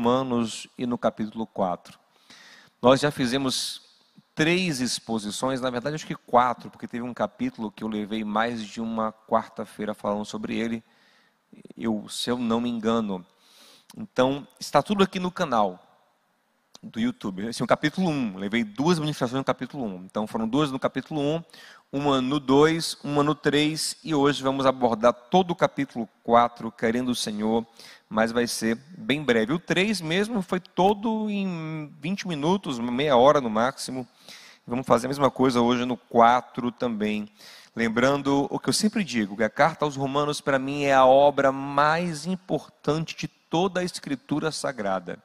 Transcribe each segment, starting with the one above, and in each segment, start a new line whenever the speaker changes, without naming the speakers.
Romanos e no capítulo 4. Nós já fizemos 3 exposições, na verdade acho que 4, porque teve um capítulo que eu levei mais de uma quarta-feira falando sobre ele, se eu não me engano. Então, está tudo aqui no canal do YouTube. Esse é o capítulo 1, levei 2 ministrações no capítulo 1. Então foram 2 no capítulo 1, uma no 2, uma no 3, e hoje vamos abordar todo o capítulo 4, querendo o Senhor, mas vai ser bem breve. O 3 mesmo foi todo em 20 minutos, meia hora no máximo. Vamos fazer a mesma coisa hoje no 4 também. Lembrando o que eu sempre digo, que a carta aos Romanos para mim é a obra mais importante de toda a Escritura Sagrada.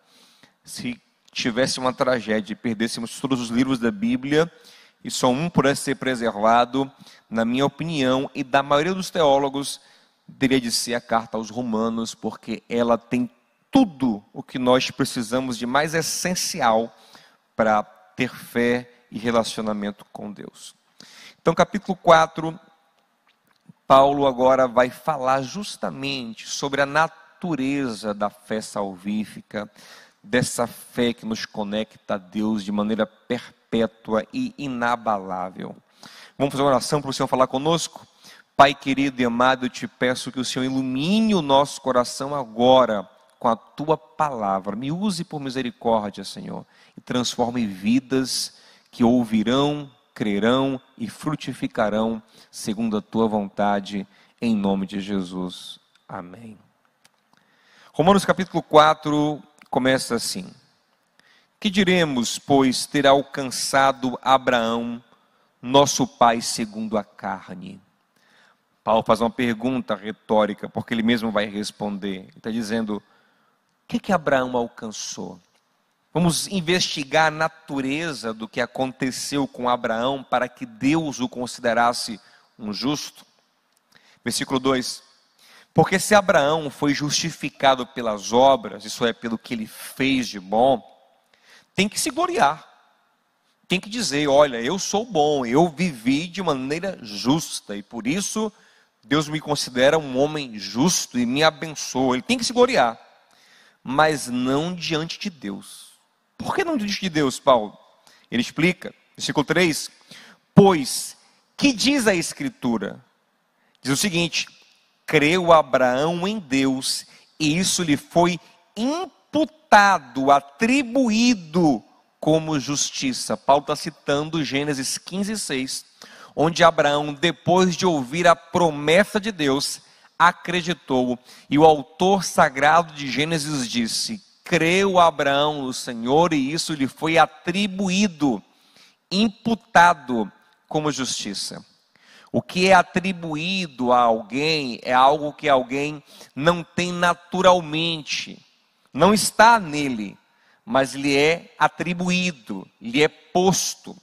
Se tivesse uma tragédia e perdêssemos todos os livros da Bíblia, e só um pudesse ser preservado, na minha opinião, e da maioria dos teólogos, deveria de ser a carta aos Romanos, porque ela tem tudo o que nós precisamos de mais essencial para ter fé e relacionamento com Deus. Então, capítulo 4, Paulo agora vai falar justamente sobre a natureza da fé salvífica, dessa fé que nos conecta a Deus de maneira perpétua e inabalável. Vamos fazer uma oração para o Senhor falar conosco? Pai querido e amado, eu te peço que o Senhor ilumine o nosso coração agora com a Tua palavra. Me use por misericórdia, Senhor, e transforme vidas que ouvirão, crerão e frutificarão segundo a Tua vontade, em nome de Jesus. Amém. Romanos capítulo 4 começa assim: que diremos, pois, ter alcançado Abraão, nosso pai segundo a carne? Paulo faz uma pergunta retórica, porque ele mesmo vai responder. Ele está dizendo, o que Abraão alcançou? Vamos investigar a natureza do que aconteceu com Abraão para que Deus o considerasse um justo. Versículo 2. Porque se Abraão foi justificado pelas obras, isso é, pelo que ele fez de bom, tem que se gloriar. Tem que dizer, olha, eu sou bom, eu vivi de maneira justa e por isso Deus me considera um homem justo e me abençoa. Ele tem que se gloriar, mas não diante de Deus. Por que não diante de Deus, Paulo? Ele explica, versículo 3, pois, que diz a Escritura? Diz o seguinte, creu Abraão em Deus, e isso lhe foi imputado, atribuído como justiça. Paulo está citando Gênesis 15:6, onde Abraão, depois de ouvir a promessa de Deus, acreditou. E o autor sagrado de Gênesis disse, creu Abraão no Senhor, e isso lhe foi atribuído, imputado como justiça. O que é atribuído a alguém é algo que alguém não tem naturalmente, não está nele, mas lhe é atribuído, lhe é posto.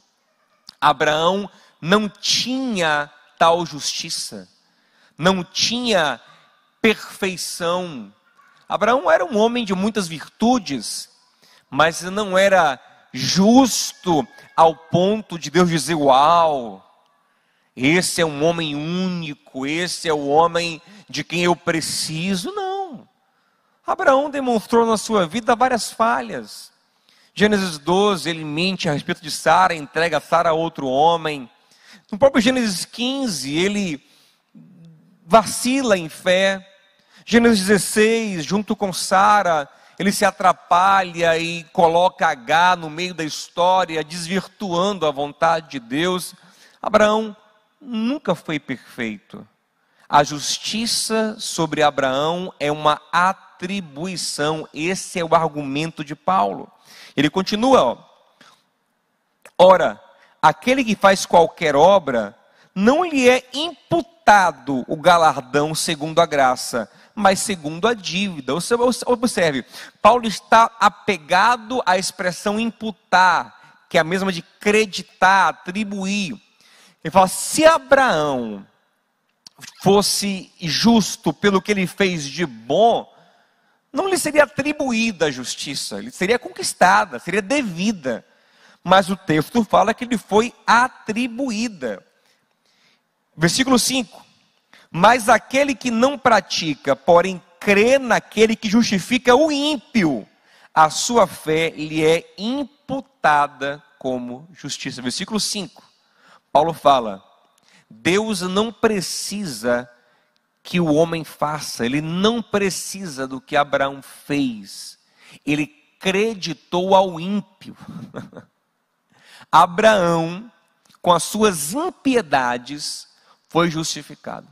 Abraão não tinha tal justiça, não tinha perfeição. Abraão era um homem de muitas virtudes, mas não era justo ao ponto de Deus dizer, uau, esse é um homem único, esse é o homem de quem eu preciso. Não. Abraão demonstrou na sua vida várias falhas. Gênesis 12, ele mente a respeito de Sara, entrega Sara a outro homem. No próprio Gênesis 15, ele vacila em fé. Gênesis 16, junto com Sara, ele se atrapalha e coloca H no meio da história, desvirtuando a vontade de Deus. Abraão nunca foi perfeito. A justiça sobre Abraão é uma atribuição. Esse é o argumento de Paulo. Ele continua, ora, aquele que faz qualquer obra, não lhe é imputado o galardão segundo a graça, mas segundo a dívida. Observe, Paulo está apegado à expressão imputar, que é a mesma de creditar, atribuir. Ele fala, se Abraão fosse justo pelo que ele fez de bom, não lhe seria atribuída a justiça, lhe seria conquistada, seria devida. Mas o texto fala que lhe foi atribuída. Versículo 5. Mas aquele que não pratica, porém crê naquele que justifica o ímpio, a sua fé lhe é imputada como justiça. Versículo 5, Paulo fala: Deus não precisa que o homem faça, ele não precisa do que Abraão fez, ele creditou ao ímpio. Abraão, com as suas impiedades, foi justificado.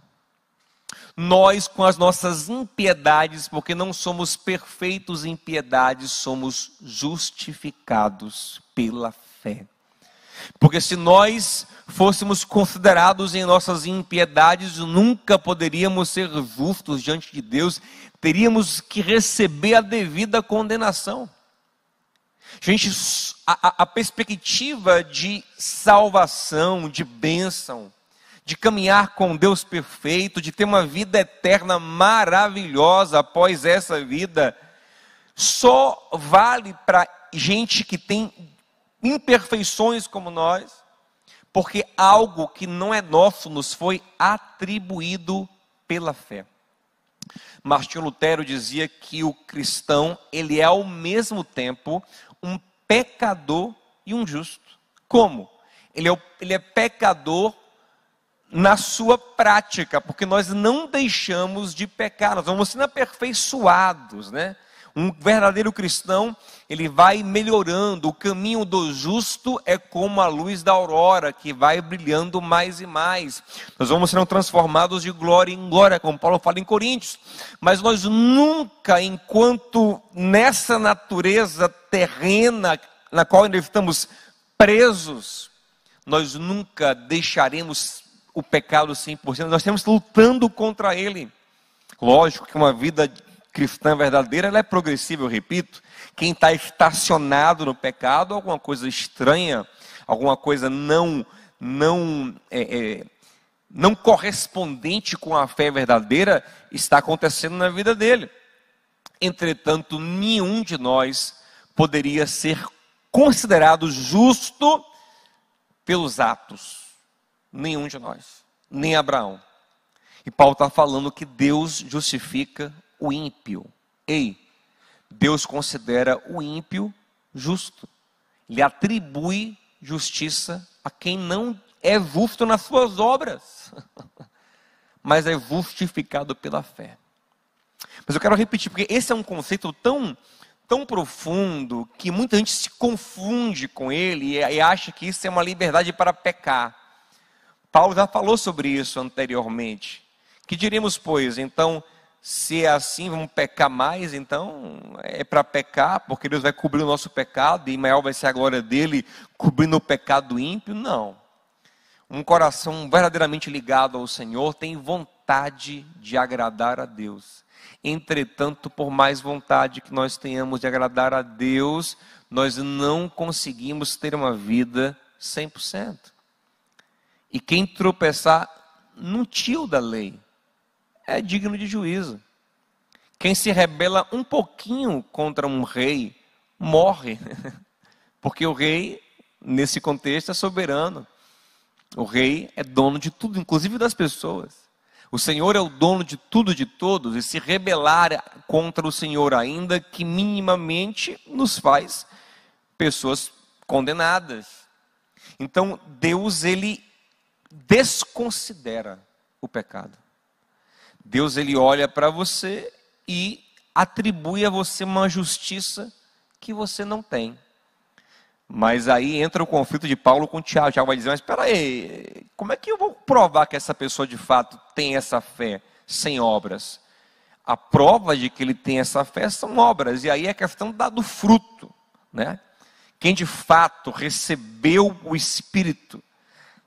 Nós, com as nossas impiedades, porque não somos perfeitos em piedade, somos justificados pela fé. Porque se nós fôssemos considerados em nossas impiedades, nunca poderíamos ser justos diante de Deus, teríamos que receber a devida condenação. Gente, a perspectiva de salvação, de bênção, de caminhar com Deus perfeito, de ter uma vida eterna maravilhosa após essa vida, só vale para gente que tem imperfeições como nós, porque algo que não é nosso nos foi atribuído pela fé. Martinho Lutero dizia que o cristão, ele é ao mesmo tempo um pecador e um justo. Como? Ele é pecador na sua prática, porque nós não deixamos de pecar, nós vamos sendo aperfeiçoados, né? Um verdadeiro cristão, ele vai melhorando. O caminho do justo é como a luz da aurora, que vai brilhando mais e mais. Nós vamos sendo transformados de glória em glória, como Paulo fala em Coríntios. Mas nós nunca, enquanto nessa natureza terrena, na qual ainda estamos presos, nós nunca deixaremos o pecado 100%. Nós estamos lutando contra ele. Lógico que uma vida cristã verdadeira, ela é progressiva, eu repito. Quem está estacionado no pecado, alguma coisa estranha, alguma coisa não correspondente com a fé verdadeira, está acontecendo na vida dele. Entretanto, nenhum de nós poderia ser considerado justo pelos atos. Nenhum de nós, nem Abraão. E Paulo está falando que Deus justifica o ímpio. Ei, Deus considera o ímpio justo. Ele atribui justiça a quem não é justo nas suas obras, mas é justificado pela fé. Mas eu quero repetir, porque esse é um conceito tão profundo, que muita gente se confunde com ele e acha que isso é uma liberdade para pecar. Paulo já falou sobre isso anteriormente. Que diríamos, pois, então, se é assim, vamos pecar mais, então é para pecar, porque Deus vai cobrir o nosso pecado, e maior vai ser a glória dele, cobrindo o pecado do ímpio? Não. Um coração verdadeiramente ligado ao Senhor tem vontade de agradar a Deus. Entretanto, por mais vontade que nós tenhamos de agradar a Deus, nós não conseguimos ter uma vida 100%. E quem tropeçar no tio da lei é digno de juízo. Quem se rebela um pouquinho contra um rei, morre. Porque o rei, nesse contexto, é soberano. O rei é dono de tudo, inclusive das pessoas. O Senhor é o dono de tudo e de todos, e se rebelar contra o Senhor, ainda que minimamente, nos faz pessoas condenadas. Então, Deus, ele desconsidera o pecado. Deus, ele olha para você e atribui a você uma justiça que você não tem. Mas aí entra o conflito de Paulo com Tiago. Tiago vai dizer, mas espera aí, como é que eu vou provar que essa pessoa de fato tem essa fé sem obras? A prova de que ele tem essa fé são obras, e aí é a questão do fruto, né? Quem de fato recebeu o Espírito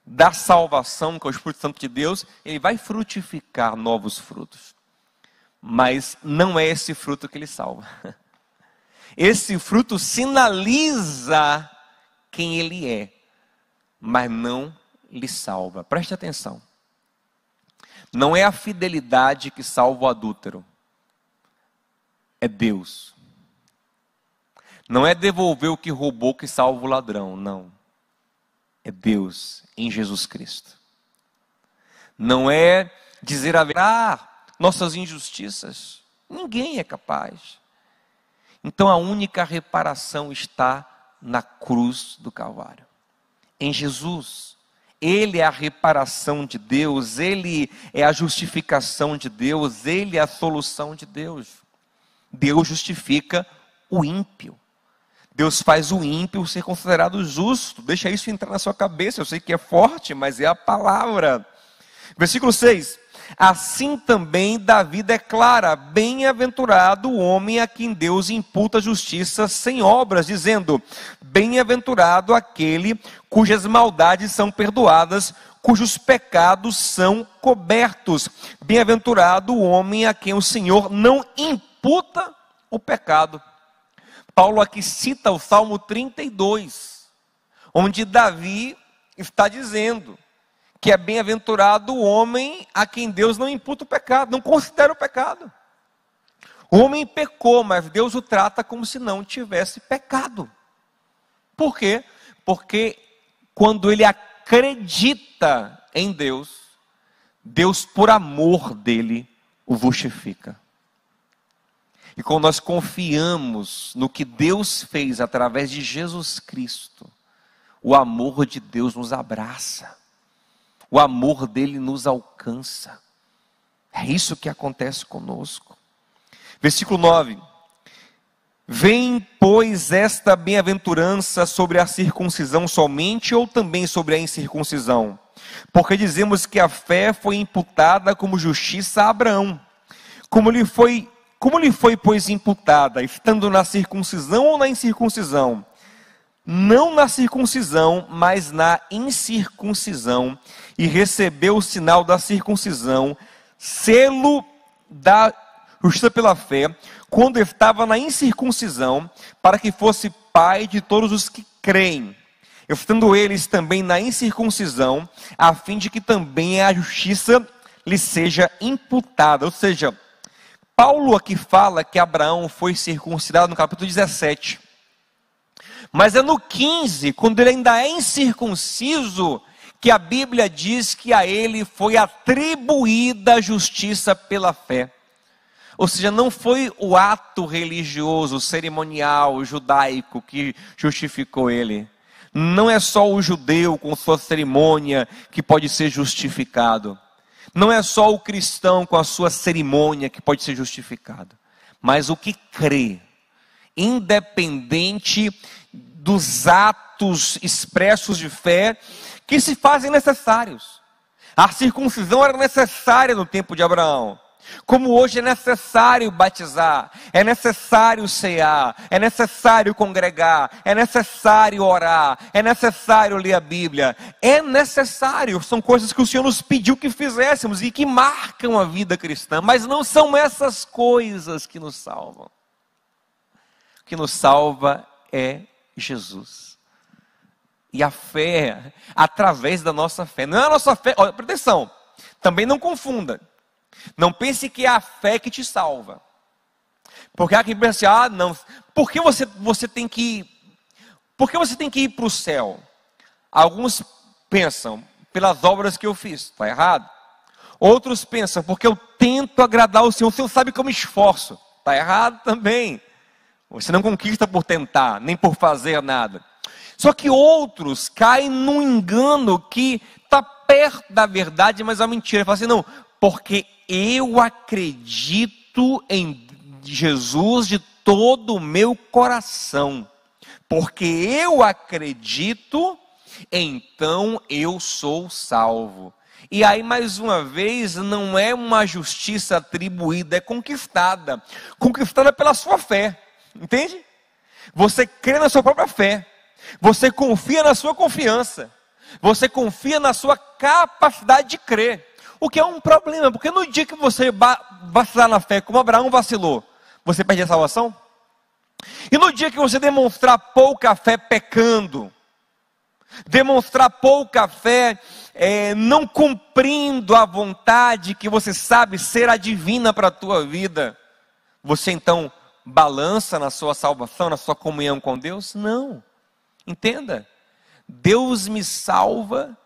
da salvação, que é o Espírito Santo de Deus, ele vai frutificar novos frutos. Mas não é esse fruto que ele salva. Esse fruto sinaliza quem ele é, mas não lhe salva. Preste atenção. Não é a fidelidade que salva o adúltero. É Deus. Não é devolver o que roubou que salva o ladrão, não. É Deus em Jesus Cristo. Não é dizer a verdade, nossas injustiças. Ninguém é capaz. Então a única reparação está na cruz do Calvário, em Jesus. Ele é a reparação de Deus, Ele é a justificação de Deus, Ele é a solução de Deus. Deus justifica o ímpio. Deus faz o ímpio ser considerado justo. Deixa isso entrar na sua cabeça. Eu sei que é forte, mas é a palavra. Versículo 6. Assim também Davi declara: bem-aventurado o homem a quem Deus imputa justiça sem obras, dizendo: bem-aventurado aquele cujas maldades são perdoadas, cujos pecados são cobertos. Bem-aventurado o homem a quem o Senhor não imputa o pecado. Paulo aqui cita o Salmo 32, onde Davi está dizendo que é bem-aventurado o homem a quem Deus não imputa o pecado, não considera o pecado. O homem pecou, mas Deus o trata como se não tivesse pecado. Por quê? Porque quando ele acredita em Deus, Deus, por amor dele, o justifica. E quando nós confiamos no que Deus fez através de Jesus Cristo, o amor de Deus nos abraça. O amor dele nos alcança. É isso que acontece conosco. Versículo 9. Vem, pois, esta bem-aventurança sobre a circuncisão somente, ou também sobre a incircuncisão? Porque dizemos que a fé foi imputada como justiça a Abraão. Como lhe foi, pois, imputada? Estando na circuncisão ou na incircuncisão? Não na circuncisão, mas na incircuncisão, e recebeu o sinal da circuncisão, selo da justiça pela fé, quando estava na incircuncisão, para que fosse pai de todos os que creem, estando eles também na incircuncisão, a fim de que também a justiça lhe seja imputada. Ou seja, Paulo aqui fala que Abraão foi circuncidado no capítulo 17. Mas é no 15, quando ele ainda é incircunciso, que a Bíblia diz que a ele foi atribuída a justiça pela fé. Ou seja, não foi o ato religioso, cerimonial, judaico que justificou ele. Não é só o judeu com sua cerimônia que pode ser justificado. Não é só o cristão com a sua cerimônia que pode ser justificado. Mas o que crê, independente dos atos expressos de fé que se fazem necessários. A circuncisão era necessária no tempo de Abraão, como hoje é necessário batizar, é necessário cear, é necessário congregar, é necessário orar, é necessário ler a Bíblia, é necessário, são coisas que o Senhor nos pediu que fizéssemos e que marcam a vida cristã, mas não são essas coisas que nos salvam. O que nos salva é Jesus. E a fé, através da nossa fé. Não é a nossa fé, olha, presta atenção, também não confunda. Não pense que é a fé que te salva. Porque há quem pense, não, por que você tem que ir para o céu? Alguns pensam, pelas obras que eu fiz, está errado. Outros pensam, porque eu tento agradar o Senhor sabe que eu me esforço, está errado também. Você não conquista por tentar, nem por fazer nada. Só que outros caem num engano que está perto da verdade, mas é uma mentira. Fala assim, não, porque eu acredito em Jesus de todo o meu coração. Porque eu acredito, então eu sou salvo. E aí, mais uma vez, não é uma justiça atribuída, é conquistada. Conquistada pela sua fé. Entende? Você crê na sua própria fé. Você confia na sua confiança. Você confia na sua capacidade de crer. O que é um problema, porque no dia que você vacilar na fé, como Abraão vacilou, você perde a salvação? E no dia que você demonstrar pouca fé pecando, demonstrar pouca fé não cumprindo a vontade que você sabe ser a divina para a tua vida, você então balança na sua salvação, na sua comunhão com Deus? Não. Entenda, Deus me salva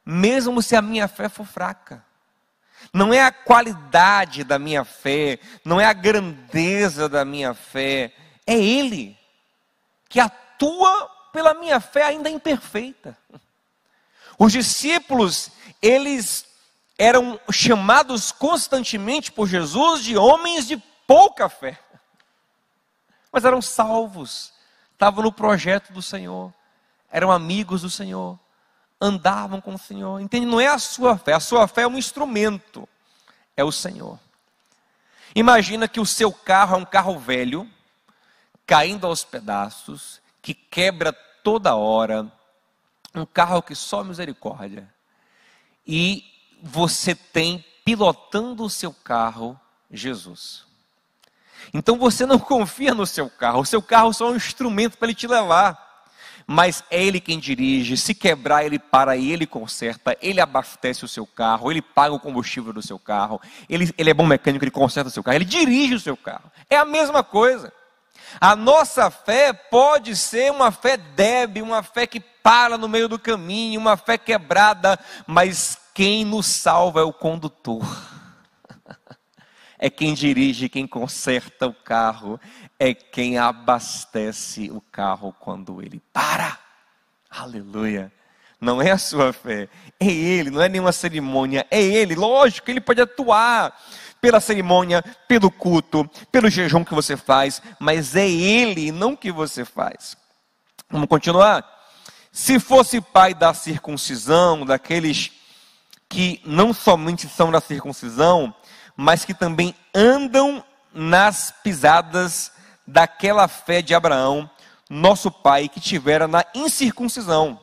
mesmo se a minha fé for fraca. Não é a qualidade da minha fé, não é a grandeza da minha fé, é Ele que atua pela minha fé ainda imperfeita. Os discípulos, eles eram chamados constantemente por Jesus de homens de pouca fé. Mas eram salvos, estavam no projeto do Senhor, eram amigos do Senhor, andavam com o Senhor. Entende? Não é a sua fé é um instrumento, é o Senhor. Imagina que o seu carro é um carro velho, caindo aos pedaços, que quebra toda hora, um carro que só misericórdia. E você tem, pilotando o seu carro, Jesus. Então você não confia no seu carro, o seu carro só é um instrumento para ele te levar. Mas é Ele quem dirige, se quebrar Ele para e Ele conserta, Ele abastece o seu carro, Ele paga o combustível do seu carro, Ele é bom mecânico, Ele conserta o seu carro, Ele dirige o seu carro. É a mesma coisa. A nossa fé pode ser uma fé débil, uma fé que para no meio do caminho, uma fé quebrada, mas quem nos salva é o condutor. É quem dirige, quem conserta o carro, é quem abastece o carro quando ele para. Aleluia. Não é a sua fé, é Ele, não é nenhuma cerimônia, é Ele. Lógico, Ele pode atuar pela cerimônia, pelo culto, pelo jejum que você faz, mas é Ele, não o que você faz. Vamos continuar? Se fosse pai da circuncisão, daqueles que não somente são da circuncisão, mas que também andam nas pisadas daquela fé de Abraão, nosso pai, que tivera na incircuncisão.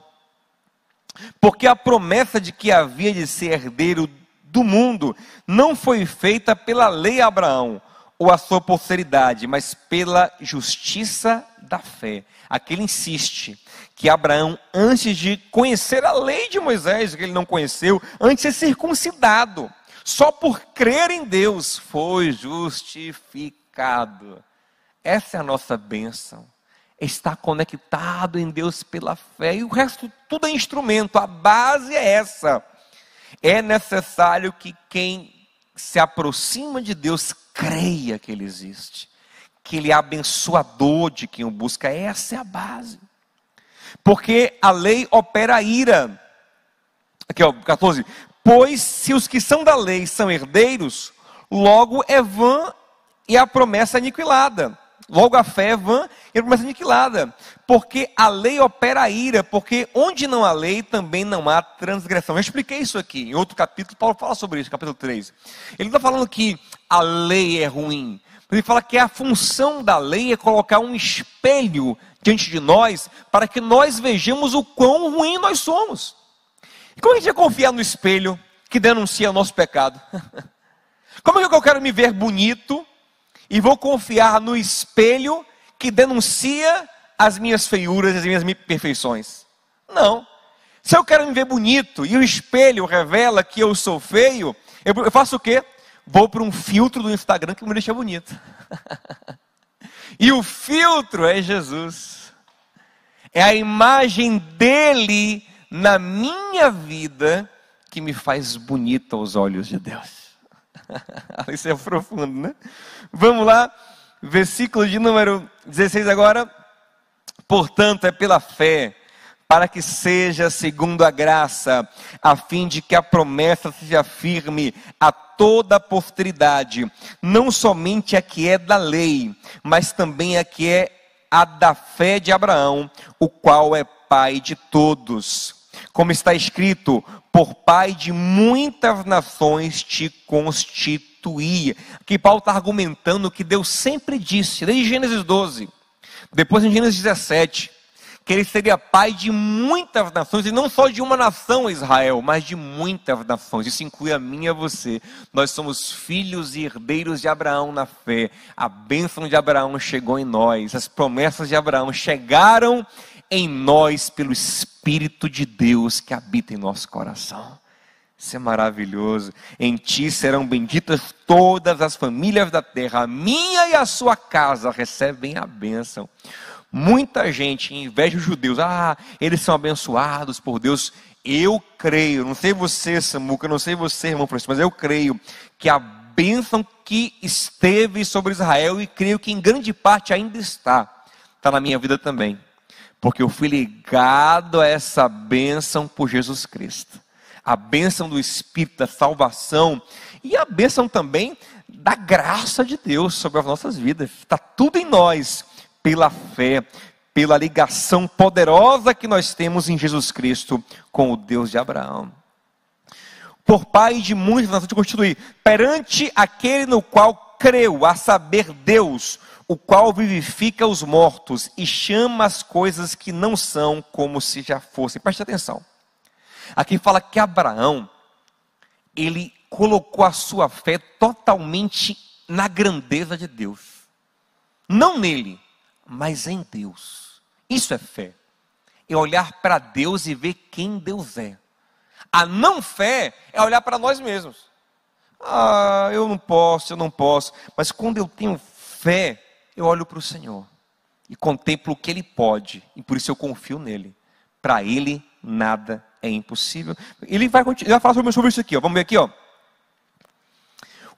Porque a promessa de que havia de ser herdeiro do mundo não foi feita pela lei a Abraão, ou a sua posteridade, mas pela justiça da fé. Aqui ele insiste que Abraão, antes de conhecer a lei de Moisés, que ele não conheceu, antes de ser circuncidado, só por crer em Deus, foi justificado. Essa é a nossa bênção. Estar conectado em Deus pela fé. E o resto tudo é instrumento. A base é essa. É necessário que quem se aproxima de Deus creia que Ele existe. Que Ele é abençoador de quem o busca. Essa é a base. Porque a lei opera a ira. Aqui, ó, 14. Pois se os que são da lei são herdeiros, logo é vã e a promessa aniquilada. Logo a fé é vã e a promessa aniquilada. Porque a lei opera a ira, porque onde não há lei também não há transgressão. Eu expliquei isso aqui em outro capítulo, Paulo fala sobre isso, capítulo 3. Ele não está falando que a lei é ruim. Ele fala que a função da lei é colocar um espelho diante de nós, para que nós vejamos o quão ruim nós somos. E como é que a gente vai confiar no espelho que denuncia o nosso pecado? Como é que eu quero me ver bonito e vou confiar no espelho que denuncia as minhas feiuras, as minhas imperfeições? Não. Se eu quero me ver bonito e o espelho revela que eu sou feio, eu faço o quê? Vou para um filtro do Instagram que me deixa bonito. E o filtro é Jesus. É a imagem dele na minha vida que me faz bonito aos olhos de Deus. Isso é profundo, né? Vamos lá, versículo de número 16 agora. Portanto, é pela fé, para que seja segundo a graça, a fim de que a promessa seja firme a toda a posteridade, não somente a que é da lei, mas também a que é a da fé de Abraão, o qual é pai de todos. Como está escrito, por pai de muitas nações te constituía. Aqui Paulo está argumentando que Deus sempre disse, desde Gênesis 12, depois em Gênesis 17, que ele seria pai de muitas nações, e não só de uma nação, Israel, mas de muitas nações. Isso inclui a mim e a você. Nós somos filhos e herdeiros de Abraão na fé. A bênção de Abraão chegou em nós. As promessas de Abraão chegaram em nós pelo Espírito de Deus que habita em nosso coração. Isso é maravilhoso. Em ti serão benditas todas as famílias da terra. A minha e a sua casa recebem a bênção. Muita gente inveja os judeus. Eles são abençoados por Deus. Eu creio, não sei você, Samuca, não sei você, irmão Francisco, mas eu creio que a bênção que esteve sobre Israel e creio que em grande parte ainda está na minha vida também. Porque eu fui ligado a essa bênção por Jesus Cristo. A bênção do Espírito, da salvação e a bênção também da graça de Deus sobre as nossas vidas. Está tudo em nós, pela fé, pela ligação poderosa que nós temos em Jesus Cristo com o Deus de Abraão. Por pai de muitas nações te constituir, perante aquele no qual creu, a saber Deus, o qual vivifica os mortos e chama as coisas que não são como se já fossem. Preste atenção. Aqui fala que Abraão, ele colocou a sua fé totalmente na grandeza de Deus. Não nele, mas em Deus. Isso é fé. É olhar para Deus e ver quem Deus é. A não fé é olhar para nós mesmos. Eu não posso. Mas quando eu tenho fé, eu olho para o Senhor e contemplo o que Ele pode. E por isso eu confio nele. Para Ele, nada é impossível. Ele vai falar sobre isso aqui. Vamos ver aqui.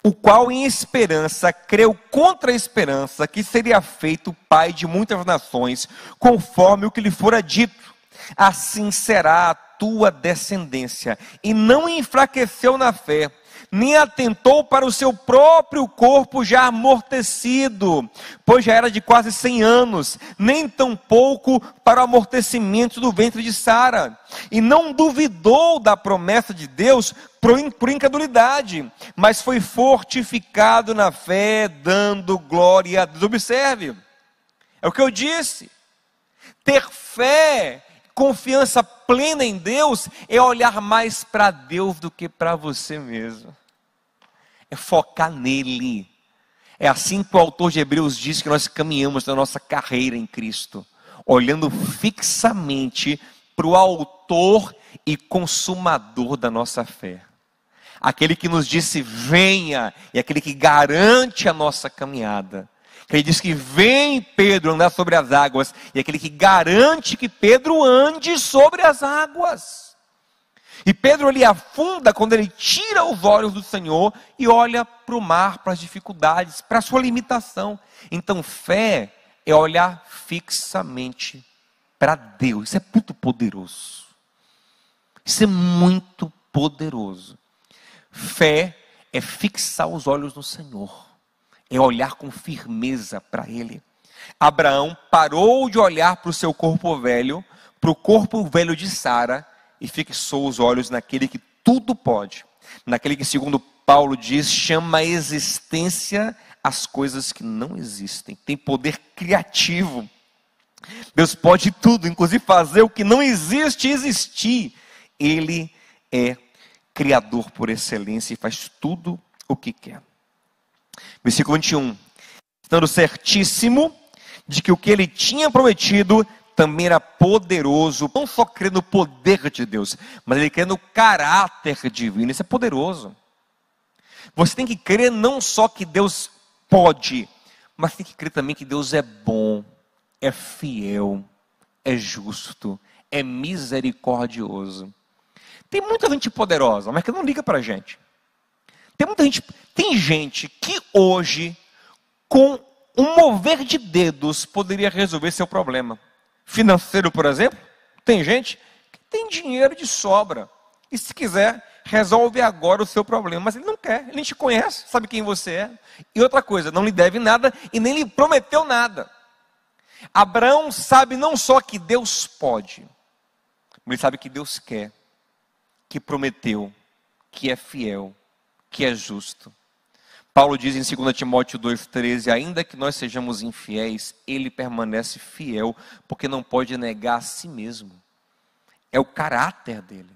O qual em esperança creu contra a esperança que seria feito pai de muitas nações, conforme o que lhe fora dito. Assim será a tua descendência. E não enfraqueceu na fé, nem atentou para o seu próprio corpo já amortecido, pois já era de quase 100 anos, nem tampouco para o amortecimento do ventre de Sara. E não duvidou da promessa de Deus por incredulidade, mas foi fortificado na fé, dando glória a Deus. Observe, é o que eu disse. Ter fé, confiança plena em Deus, é olhar mais para Deus do que para você mesmo. É focar nele. É assim que o autor de Hebreus diz que nós caminhamos na nossa carreira em Cristo, olhando fixamente para o autor e consumador da nossa fé. Aquele que nos disse venha, e aquele que garante a nossa caminhada. Ele diz que vem Pedro andar sobre as águas, e aquele que garante que Pedro ande sobre as águas. E Pedro ele afunda quando ele tira os olhos do Senhor e olha para o mar, para as dificuldades, para a sua limitação. Então fé é olhar fixamente para Deus. Isso é muito poderoso. Isso é muito poderoso. Fé é fixar os olhos no Senhor. É olhar com firmeza para Ele. Abraão parou de olhar para o seu corpo velho, para o corpo velho de Sara, e fixou os olhos naquele que tudo pode. Naquele que, segundo Paulo diz, chama a existência as coisas que não existem. Tem poder criativo. Deus pode tudo, inclusive fazer o que não existe existir. Ele é Criador por excelência e faz tudo o que quer. Versículo 21. Estando certíssimo de que o que ele tinha prometido também era poderoso, não só crer no poder de Deus, mas ele crê no caráter divino. Isso é poderoso. Você tem que crer não só que Deus pode, mas tem que crer também que Deus é bom, é fiel, é justo, é misericordioso. Tem muita gente poderosa, mas que não liga para a gente. Tem gente que hoje, com um mover de dedos, poderia resolver seu problema financeiro, por exemplo. Tem gente que tem dinheiro de sobra e, se quiser, resolve agora o seu problema, mas ele não quer, ele nem te conhece, sabe quem você é. E outra coisa, não lhe deve nada e nem lhe prometeu nada. Abraão sabe não só que Deus pode, mas ele sabe que Deus quer, que prometeu, que é fiel, que é justo. Paulo diz em 2 Timóteo 2,13, ainda que nós sejamos infiéis, ele permanece fiel, porque não pode negar a si mesmo. É o caráter dele.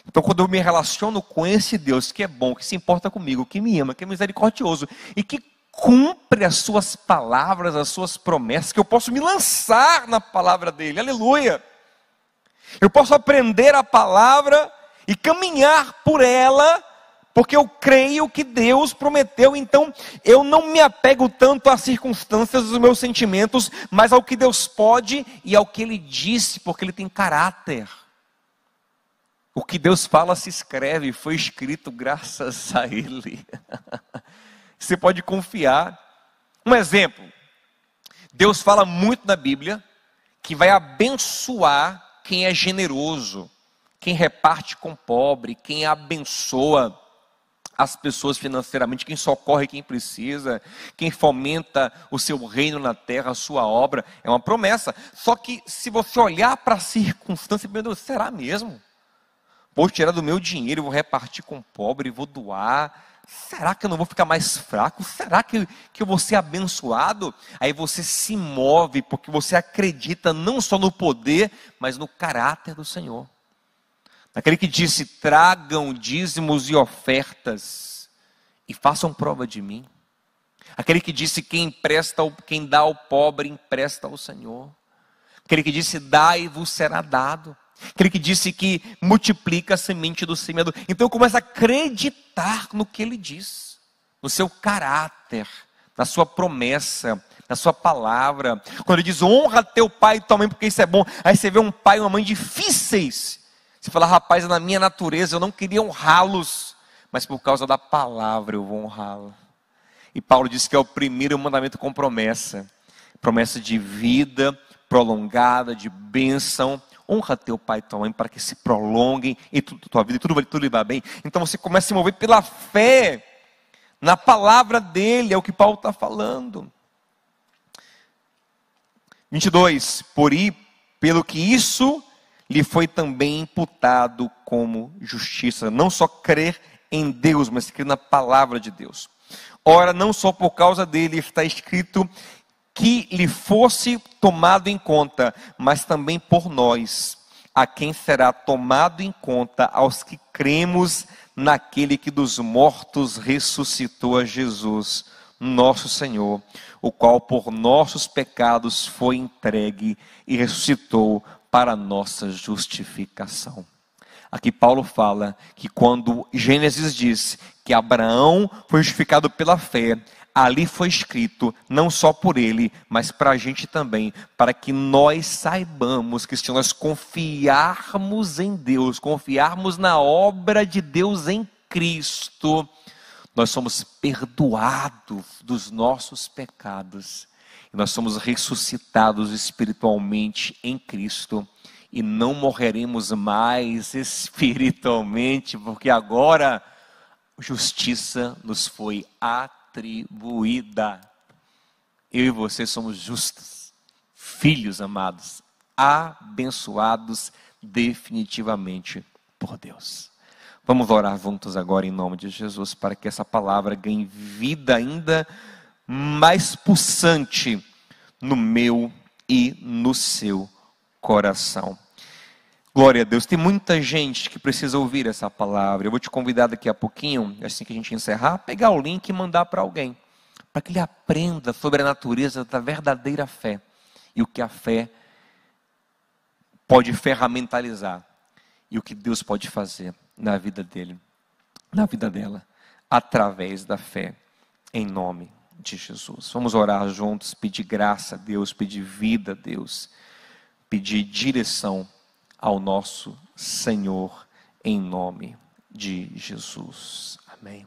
Então, quando eu me relaciono com esse Deus que é bom, que se importa comigo, que me ama, que é misericordioso e que cumpre as suas palavras, as suas promessas, que eu posso me lançar na palavra dele, aleluia. Eu posso aprender a palavra e caminhar por ela, porque eu creio que Deus prometeu. Então eu não me apego tanto às circunstâncias dos meus sentimentos, mas ao que Deus pode e ao que Ele disse, porque Ele tem caráter. O que Deus fala se escreve, foi escrito graças a Ele. Você pode confiar. Um exemplo, Deus fala muito na Bíblia que vai abençoar quem é generoso, quem reparte com o pobre, quem abençoa as pessoas financeiramente, quem socorre quem precisa, quem fomenta o seu reino na terra, a sua obra. É uma promessa. Só que se você olhar para a circunstância, meu Deus, será mesmo? Vou tirar do meu dinheiro, vou repartir com o pobre, vou doar. Será que eu não vou ficar mais fraco? Será que eu vou ser abençoado? Aí você se move, porque você acredita não só no poder, mas no caráter do Senhor. Aquele que disse, tragam dízimos e ofertas e façam prova de mim. Aquele que disse, quem dá ao pobre, empresta ao Senhor. Aquele que disse, dai e vos será dado. Aquele que disse que multiplica a semente do semeador. Então eu começo a acreditar no que ele diz, no seu caráter, na sua promessa, na sua palavra. Quando ele diz, honra teu pai e tua mãe, porque isso é bom. Aí você vê um pai e uma mãe difíceis. Você fala, rapaz, é na minha natureza, eu não queria honrá-los, mas por causa da palavra eu vou honrá-los. E Paulo diz que é o primeiro mandamento com promessa. Promessa de vida prolongada, de bênção. Honra teu pai e tua mãe para que se prolonguem e tua vida e tudo vai bem. Então você começa a se mover pela fé na palavra dele, é o que Paulo está falando. 22. Pelo que isso lhe foi também imputado como justiça. Não só crer em Deus, mas crer na palavra de Deus. Ora, não só por causa dele está escrito que lhe fosse tomado em conta, mas também por nós, a quem será tomado em conta aos que cremos naquele que dos mortos ressuscitou a Jesus, nosso Senhor, o qual por nossos pecados foi entregue e ressuscitou para a nossa justificação. Aqui Paulo fala que quando Gênesis diz que Abraão foi justificado pela fé, ali foi escrito, não só por ele, mas para a gente também, para que nós saibamos que se nós confiarmos em Deus, confiarmos na obra de Deus em Cristo, nós somos perdoados dos nossos pecados. E nós somos ressuscitados espiritualmente em Cristo. E não morreremos mais espiritualmente, porque agora justiça nos foi atribuída. Eu e você somos justos, filhos amados, abençoados definitivamente por Deus. Vamos orar juntos agora em nome de Jesus, para que essa palavra ganhe vida ainda mais pulsante no meu e no seu coração. Glória a Deus. Tem muita gente que precisa ouvir essa palavra. Eu vou te convidar daqui a pouquinho, assim que a gente encerrar, pegar o link e mandar para alguém, para que ele aprenda sobre a natureza da verdadeira fé e o que a fé pode ferramentalizar e o que Deus pode fazer na vida dele, na vida dela, através da fé, em nome de Jesus. Vamos orar juntos, pedir graça a Deus, pedir vida a Deus, pedir direção ao nosso Senhor, em nome de Jesus. Amém.